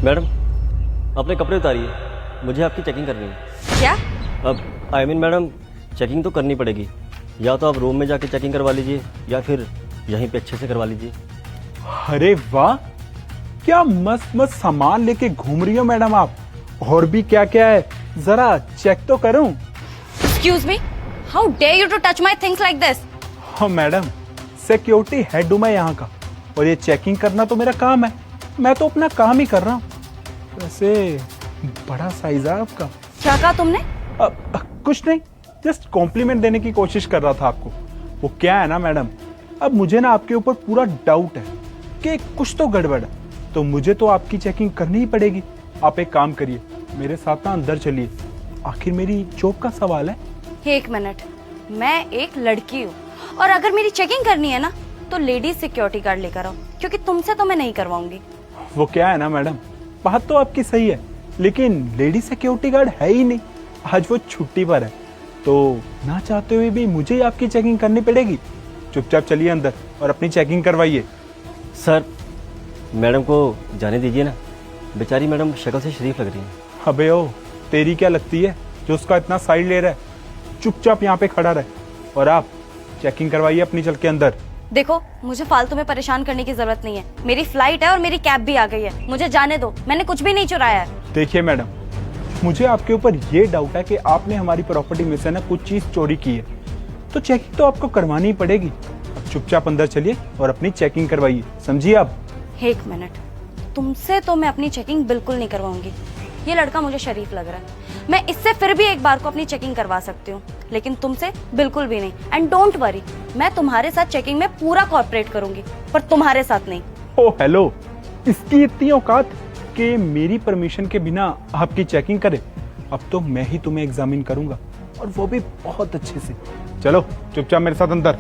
Madam, अपने कपड़े उतारिए, मुझे आपकी चेकिंग करनी है। क्या? अब मैडम, चेकिंग तो करनी पड़ेगी। या तो आप रूम में जाके चेकिंग करवा लीजिए या फिर यहीं पे अच्छे से करवा लीजिए। अरे वाह, क्या मस्त मस्त सामान लेके घूम रही हो मैडम आप। और भी क्या क्या है, जरा चेक तो करूं। Excuse me? How dare you to touch my things like this? हाँ मैडम, सिक्योरिटी हेड हूं मैं यहाँ का, और ये चेकिंग करना तो मेरा काम है। मैं तो अपना काम ही कर रहा हूँ। वैसे बड़ा साइज है आपका। क्या कहा तुमने? कुछ नहीं, जस्ट कॉम्प्लीमेंट देने की कोशिश कर रहा था आपको। वो क्या है ना मैडम, अब मुझे ना आपके ऊपर पूरा डाउट है कि कुछ तो गड़बड़ है, तो मुझे तो आपकी चेकिंग करनी ही पड़ेगी। आप एक काम करिए, मेरे साथ ना अंदर चलिए, आखिर मेरी जॉब का सवाल है। एक मिनट, मैं एक लड़की हूँ और अगर मेरी चेकिंग करनी है ना तो लेडीज सिक्योरिटी गार्ड लेकर आओ, क्योंकि तुमसे तो मैं नहीं करवाऊंगी। वो क्या है ना मैडम, बात तो आपकी सही है, लेकिन लेडी सिक्योरिटी गार्ड है ही नहीं, आज वो छुट्टी पर है, तो ना चाहते हुए भी मुझे ही आपकी चेकिंग करनी पड़ेगी। चुपचाप चलिए अंदर और अपनी चेकिंग करवाइए। सर, मैडम को जाने दीजिए ना, बेचारी मैडम शक्ल से शरीफ लग रही है। अबे ओ, तेरी क्या लगती है जो उसका इतना साइड ले रहा है। चुपचाप यहाँ पे खड़ा रहे और आप चेकिंग करवाइए अपनी, चल के अंदर। देखो, मुझे फालतू में परेशान करने की जरूरत नहीं है। मेरी फ्लाइट है और मेरी कैब भी आ गई है, मुझे जाने दो। मैंने कुछ भी नहीं चुराया है। देखिए मैडम, मुझे आपके ऊपर ये डाउट है कि आपने हमारी प्रॉपर्टी में से ना कुछ चीज चोरी की है, तो चेकिंग तो आपको करवानी ही पड़ेगी। अब चुपचाप अंदर चलिए और अपनी चेकिंग करवाइए, समझिए आप। एक मिनट, तुमसे तो मैं अपनी चेकिंग बिल्कुल नहीं करवाऊंगी। ये लड़का मुझे शरीफ लग रहा है, मैं इससे फिर भी एक बार को अपनी चेकिंग करवा सकती हूँ, लेकिन तुमसे बिल्कुल भी नहीं। एंड डोंट वरी, मैं तुम्हारे साथ चेकिंग में पूरा कॉर्पोरेट करूंगी, पर तुम्हारे साथ नहीं। ओ हेलो, इसकी इतनी औकात कि मेरी परमिशन के बिना आपकी चेकिंग करे? अब तो मैं ही तुम्हें एग्जामिन करूंगा, और वो भी बहुत अच्छे से। चलो चुपचाप मेरे साथ अंदर।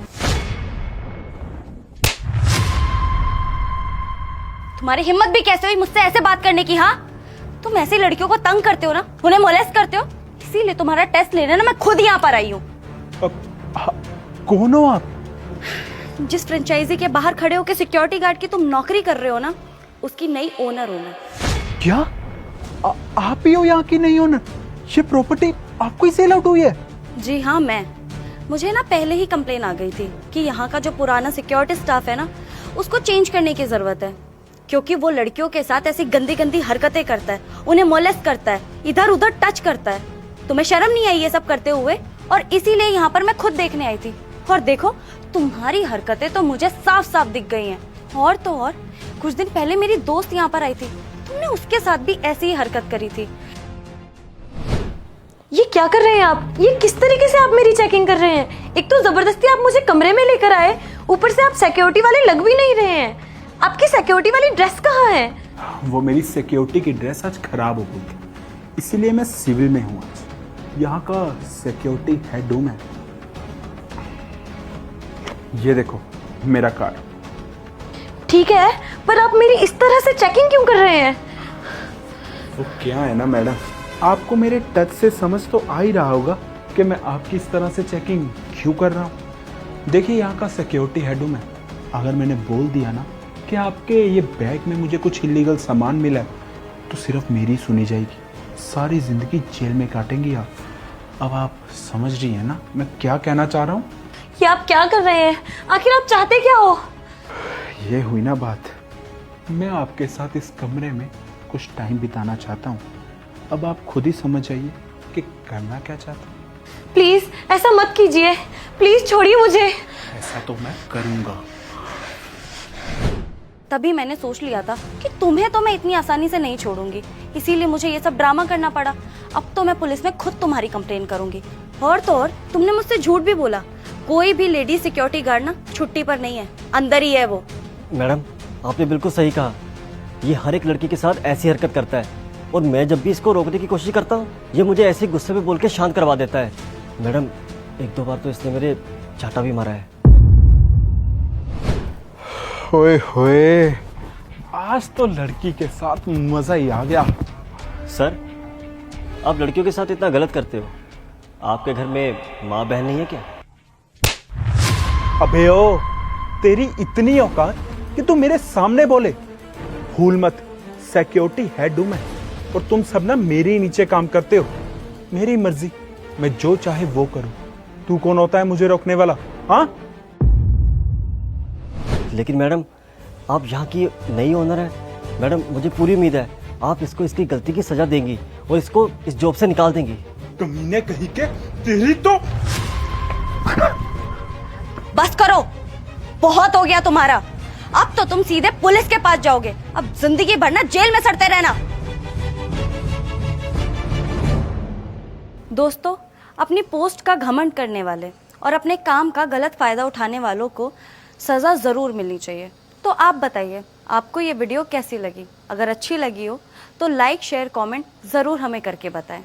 तुम्हारी हिम्मत भी कैसे हुई मुझसे ऐसे बात करने की? हाँ, तुम ऐसी लड़कियों को तंग करते हो ना, उन्हें मोलेस्ट करते हो, इसीलिए तुम्हारा टेस्ट लेने ना मैं खुद यहाँ पर आई हूँ। कौन हो आप? जिस फ्रेंचाइजी के बाहर खड़े होकर सिक्योरिटी गार्ड की तुम नौकरी कर रहे हो ना, उसकी नई ओनर हूँ मैं। क्या आप ही हो यहाँ की नई ओनर? ये प्रॉपर्टी आपको ही सेल आउट हुई है? जी हाँ, मैं। मुझे ना पहले ही कंप्लेन आ गई थी कि यहाँ का जो पुराना सिक्योरिटी स्टाफ है ना, उसको चेंज करने की जरूरत है, क्योंकि वो लड़कियों के साथ ऐसी गंदी गंदी हरकतें करता है, उन्हें मोलेस्ट करता है, इधर उधर टच करता है। तुम्हें शर्म नहीं आई ये सब करते हुए? और इसीलिए यहाँ पर मैं खुद देखने आई थी। और देखो, तुम्हारी हरकतें तो मुझे साफ साफ दिख गई हैं। और तो और, कुछ दिन पहले मेरी दोस्त यहाँ पर आई थी, तुमने उसके साथ भी ऐसी ही हरकत करी थी। ये क्या कर रहे हैं आप? ये किस तरीके से आप मेरी चेकिंग कर रहे हैं? एक तो जबरदस्ती आप मुझे कमरे में लेकर आए, ऊपर से आप सिक्योरिटी वाले लग भी नहीं रहे हैं। आपकी सिक्योरिटी वाली ड्रेस कहाँ है? वो मेरी सिक्योरिटी की ड्रेस आज खराब हो गई थी, इसीलिए मैं सिविल में हूँ आज। यहाँ का सिक्योरिटी हेड हूँ मैं। ये देखो मेरा कार्ड। ठीक है, पर आप मेरी इस तरह से चेकिंग क्यों कर रहे हैं? वो क्या है ना मैडम, आपको मेरे टच से समझ तो आ ही रहा होगा कि मैं आपकी इस तरह से चेकिंग क्यों कर रहा हूँ। देखिए, यहाँ का सिक्योरिटी हेड हूँ मैं। अगर मैंने बोल दिया ना कि आपके ये बैग में मुझे कुछ इलीगल सामान मिला है, तो सिर्फ मेरी सुनी जाएगी, सारी जिंदगी जेल में काटेंगी आप। अब आप समझ रही हैं ना मैं क्या कहना चाह रहा हूँ? ये आप क्या कर रहे हैं? आखिर आप चाहते क्या हो? ये हुई ना बात, मैं आपके साथ इस कमरे में कुछ टाइम बिताना चाहता हूँ। अब आप खुद ही समझ जाइए कि करना क्या चाहता हूँ। प्लीज ऐसा मत कीजिए, प्लीज छोड़िए मुझे। ऐसा तो मैं करूँगा। तभी मैंने सोच लिया था कि तुम्हें तो मैं इतनी आसानी से नहीं छोड़ूंगी, इसीलिए मुझे ये सब ड्रामा करना पड़ा। अब तो मैं पुलिस में खुद तुम्हारी कंप्लेन करूंगी। और तो और, तुमने मुझसे झूठ भी बोला। कोई भी लेडी सिक्योरिटी गार्ड ना छुट्टी पर नहीं है, अंदर ही है वो। मैडम, आपने बिल्कुल सही कहा, ये हर एक लड़की के साथ ऐसी हरकत करता है, और मैं जब भी इसको रोकने की कोशिश करता हूँ, ये मुझे ऐसे गुस्से में बोल के शांत करवा देता है। मैडम, एक दो बार तो इसने मेरे चाटा भी मारा है। होए होए, आज तो लड़की के साथ मजा ही आ गया। सर, आप लड़कियों के साथ इतना गलत करते हो, आपके घर में माँ बहन नहीं है क्या? अबे ओ, तेरी इतनी औकात कि तू मेरे सामने बोले? भूल मत, सिक्योरिटी हेड हूं मैं, और तुम सब ना मेरे ही नीचे काम करते हो। मेरी मर्जी, मैं जो चाहे वो करूं। तू कौन होता है मुझे रोकने वाला? हाँ, लेकिन मैडम आप यहाँ की नई ओनर हैं। मैडम मुझे पूरी उम्मीद है आप इसको इसकी गलती की सजा देंगी और इसको इस जॉब से निकाल देंगी। कमीने कहीं के, तेरी तो। बस करो, बहुत हो गया तुम्हारा। अब तो तुम सीधे पुलिस के पास जाओगे। अब जिंदगी भर ना जेल में सड़ते रहना। दोस्तों, अपनी पोस्ट का घमंड करने वाले और अपने काम का गलत फायदा उठाने वालों को सजा जरूर मिलनी चाहिए। तो आप बताइए, आपको ये वीडियो कैसी लगी? अगर अच्छी लगी हो तो लाइक, शेयर, कमेंट जरूर हमें करके बताएं।